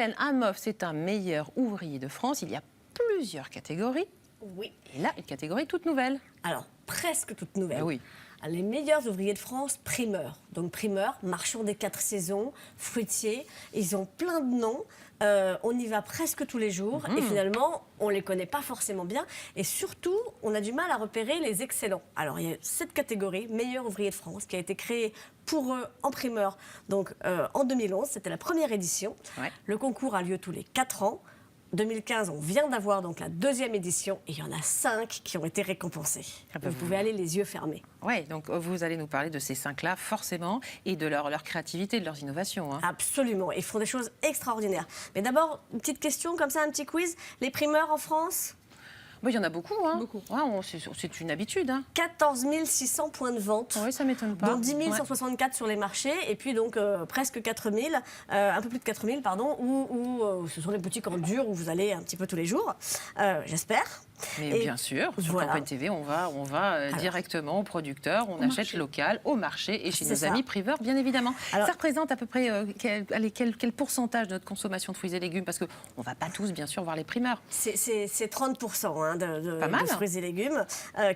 Hélène Amoff, c'est un meilleur ouvrier de France. Il y a plusieurs catégories. Oui. Et là, une catégorie toute nouvelle. Alors, presque toute nouvelle. Ah oui. Les meilleurs ouvriers de France, primeurs. Donc primeurs, marchands des 4 saisons, fruitiers. Ils ont plein de noms. On y va presque tous les jours. Et finalement, on ne les connaît pas forcément bien. Et surtout, on a du mal à repérer les excellents. Alors, il y a cette catégorie, meilleurs ouvriers de France, qui a été créée pour eux en primeur. Donc, en 2011, c'était la première édition. Ouais. Le concours a lieu tous les 4 ans. 2015, on vient d'avoir donc la 2e édition et il y en a 5 qui ont été récompensés. Vous pouvez aller les yeux fermés. Oui, donc vous allez nous parler de ces 5-là, forcément, et de leur créativité, de leurs innovations. Hein. Absolument, ils font des choses extraordinaires. Mais d'abord, une petite question comme ça, un petit quiz. Les primeurs en France ? Il y en a beaucoup. Hein. Beaucoup. Ouais, c'est une habitude. Hein. 14 600 points de vente. Oui, ça ne m'étonne pas. Dont 10 164 sur les marchés, et puis donc presque 4 000, un peu plus de 4 000, pardon, où ce sont les boutiques en dur où vous allez un petit peu tous les jours, j'espère. Mais Et bien sûr, sur voilà. Campagne TV, on va directement au producteur, on achète local, au marché et chez nos amis primeurs, bien évidemment. Alors, ça représente à peu près quel pourcentage de notre consommation de fruits et légumes? Parce qu'on ne va pas tous, bien sûr, voir les primeurs. c'est 30% hein, Pas de fruits et légumes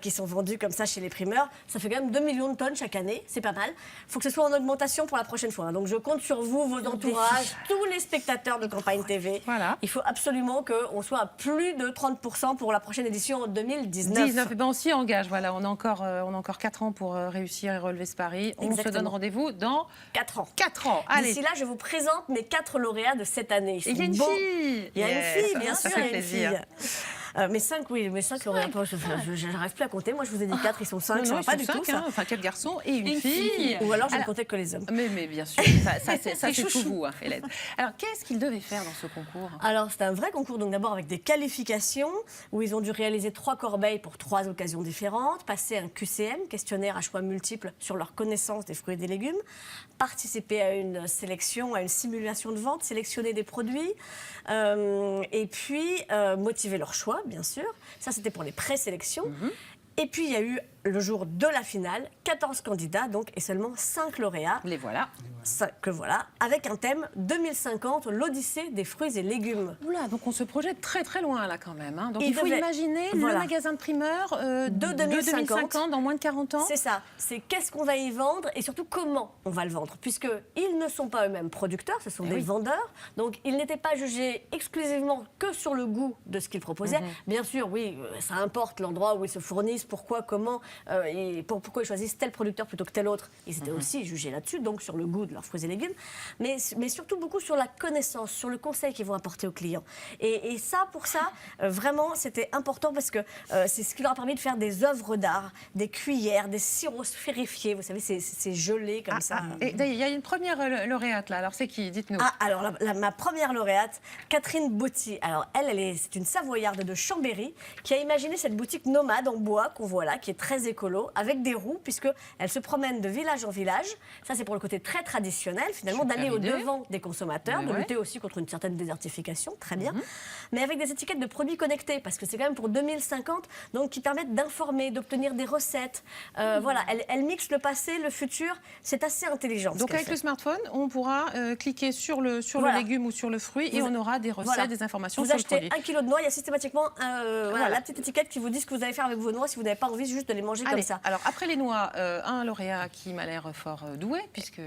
qui sont vendus comme ça chez les primeurs. Ça fait quand même 2 millions de tonnes chaque année, c'est pas mal. Il faut que ce soit en augmentation pour la prochaine fois. Hein. Donc je compte sur vous, vos entourages, tous les spectateurs de Campagne TV. Voilà. Il faut absolument qu'on soit à plus de 30% pour la prochaine édition en 2019. Eh ben on s'y engage, voilà. On a encore 4 ans pour réussir et relever ce pari. On se donne rendez-vous dans 4 ans. 4 ans. Allez. D'ici là, je vous présente mes 4 lauréats de cette année. Et il y a une fille. Il y a une fille, bien ça sûr, fait il y a une plaisir. fille. Mes 5 lauréats. Je n'arrive plus à compter. Moi, je vous ai dit 4, ils sont 5. Non, Ça va pas du tout, hein. ça. Enfin, 4 garçons et une fille. Ou alors, je ne comptais que les hommes. Mais bien sûr, ça c'est tout vous, hein, Hélène. Alors, qu'est-ce qu'ils devaient faire dans ce concours? Alors, c'est un vrai concours, donc d'abord avec des qualifications, où ils ont dû réaliser 3 corbeilles pour 3 occasions différentes, passer un QCM, questionnaire à choix multiples sur leur connaissance des fruits et des légumes, participer à une sélection, à une simulation de vente, sélectionner des produits, et puis motiver leur choix, bien sûr. Ça, c'était pour les présélections. Et puis, il y a eu, le jour de la finale, 14 candidats, donc, et seulement 5 lauréats. Les voilà. Voilà, avec un thème 2050, l'Odyssée des fruits et légumes. Oula, donc on se projette très très loin là quand même. Hein. Donc il faut devait... imaginer le magasin de primeurs de 2050 dans moins de 40 ans. C'est ça, c'est qu'est-ce qu'on va y vendre et surtout comment on va le vendre. Puisqu'ils ne sont pas eux-mêmes producteurs, ce sont des vendeurs. Donc ils n'étaient pas jugés exclusivement que sur le goût de ce qu'ils proposaient. Bien sûr, oui, ça importe l'endroit où ils se fournissent, pourquoi, comment, pourquoi ils choisissent tel producteur plutôt que tel autre. Ils étaient aussi jugés là-dessus, donc sur le goût de leurs fruits et légumes, mais surtout beaucoup sur la connaissance, sur le conseil qu'ils vont apporter aux clients. Et ça, pour ça, vraiment, c'était important parce que c'est ce qui leur a permis de faire des œuvres d'art, des cuillères, des sirops sphérifiés, vous savez, c'est gelé comme ça. Et il y a une première lauréate là, alors c'est qui? Dites-nous. Alors ma première lauréate, Catherine Botti. Alors c'est une Savoyarde de Chambéry qui a imaginé cette boutique nomade en bois qu'on voit là, qui est très écolo, avec des roues, puisqu'elle se promène de village en village. Ça, c'est pour le côté très traditionnel, finalement, d'aller au-devant des consommateurs, de lutter aussi contre une certaine désertification, très bien, mais avec des étiquettes de produits connectés, parce que c'est quand même pour 2050, donc qui permettent d'informer, d'obtenir des recettes. Voilà, elle mixe le passé, le futur, c'est assez intelligent. Donc avec le smartphone, on pourra cliquer sur le légume ou sur le fruit et on aura des recettes, des informations sur le produit. Vous achetez 1 kilo de noix, il y a systématiquement la petite étiquette qui vous dit ce que vous allez faire avec vos noix si vous n'avez pas envie juste de les manger comme ça. Alors après les noix, un lauréat qui m'a l'air fort doué,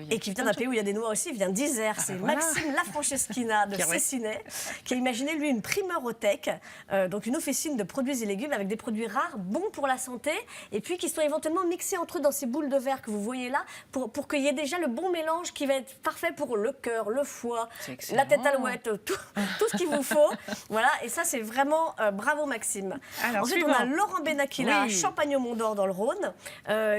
et qui vient d'un pays où il y a des noix aussi, il vient d'Isère. C'est Maxime Lafranceschina de Cessinet qui a imaginé, lui, une primeurothèque, donc une officine de produits et légumes avec des produits rares, bons pour la santé, et puis qui sont éventuellement mixés entre eux dans ces boules de verre que vous voyez là, pour qu'il y ait déjà le bon mélange qui va être parfait pour le cœur, le foie, la tête alouette, tout ce qu'il vous faut. Voilà, et ça, c'est vraiment bravo Maxime. Alors, ensuite, on a Laurent Benakila, Champagne-au-Mont-d'Or dans le Rhône,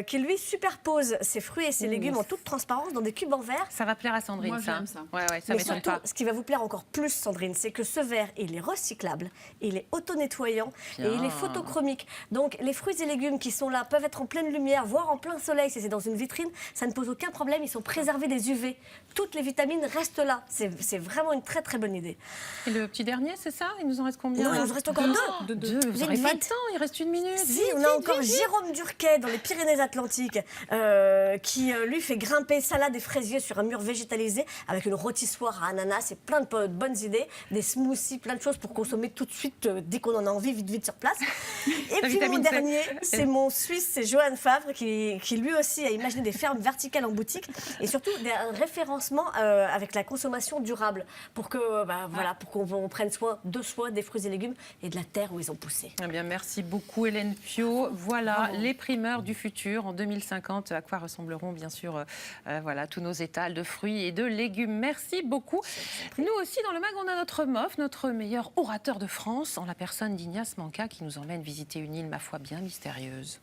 qui lui superpose ses fruits et ses légumes en toute transparence dans des cubes en verre. Ça va plaire à Sandrine. Moi, j'aime ça. Ouais, ça mais m'étonne surtout, pas. ce qui va vous plaire encore plus, Sandrine, c'est que ce verre, il est recyclable, il est auto-nettoyant et il est photochromique. Donc, les fruits et légumes qui sont là peuvent être en pleine lumière, voire en plein soleil, si c'est dans une vitrine, ça ne pose aucun problème, ils sont préservés des UV. Toutes les vitamines restent là. C'est vraiment une très très bonne idée. Et le petit dernier, c'est ça? Il nous en reste combien? Non, il nous reste encore deux. Vous n'aurez pas le temps, il reste 1 minute. Si, on a encore Giraud Jérôme Durquet dans les Pyrénées-Atlantiques qui lui fait grimper salade et fraisier sur un mur végétalisé avec une rôtissoire à ananas et plein de bonnes idées, des smoothies, plein de choses pour consommer tout de suite dès qu'on en a envie, vite sur place. Et puis mon dernier, c'est mon Suisse, c'est Johan Favre qui lui aussi a imaginé des fermes verticales en boutique et surtout un référencement avec la consommation durable pour que pour qu'on prenne soin de soi, des fruits et légumes et de la terre où ils ont poussé. Eh bien, merci beaucoup Hélène Pio. Voilà les primeurs du futur en 2050. À quoi ressembleront bien sûr tous nos étals de fruits et de légumes. Merci beaucoup. Nous aussi dans le MAG, on a notre MOF, notre meilleur orateur de France, en la personne d'Ignace Manca qui nous emmène visiter une île, ma foi, bien mystérieuse.